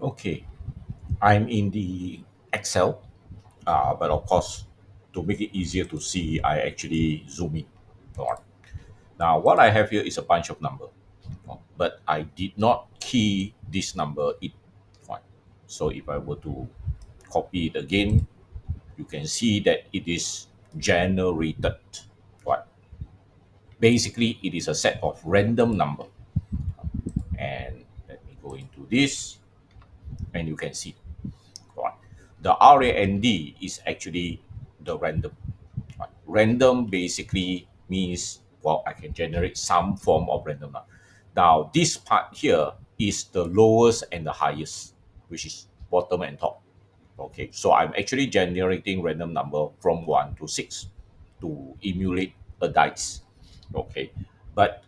Okay, I'm in the Excel, but of course, to make it easier to see, I actually zoom in. All right. Now, what I have here is a bunch of number, but I did not key this number in. Fine. So if I were to copy it again, you can see that it is generated. Right. Basically, it is a set of random number. And let me go into this, and you can see. Right. The RAND is actually the random. Right. Random basically means, well, I can generate some form of random number. Now, this part here is the lowest and the highest, which is bottom and top. Okay, so I'm actually generating random number from 1 to 6 to emulate a dice. Okay, but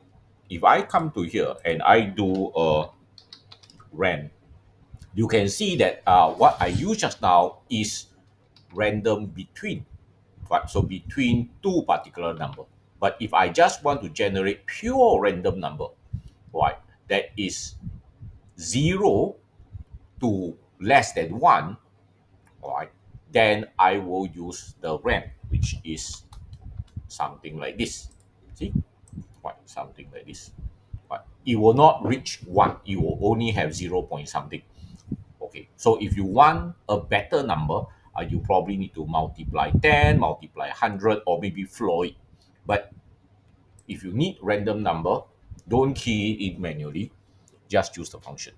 if I come to here and I do a rand, you can see that what I use just now is random between, right? So between two particular number. But if I just want to generate pure random number, right, that is 0 to less than 1, right, then I will use the rand, which is something like this. See? Right, something like this. But it will not reach 1. It will only have 0 point something. Okay, so if you want a better number, you probably need to multiply 10, multiply 100, or maybe floor it. But if you need random number, don't key it manually, just use the function.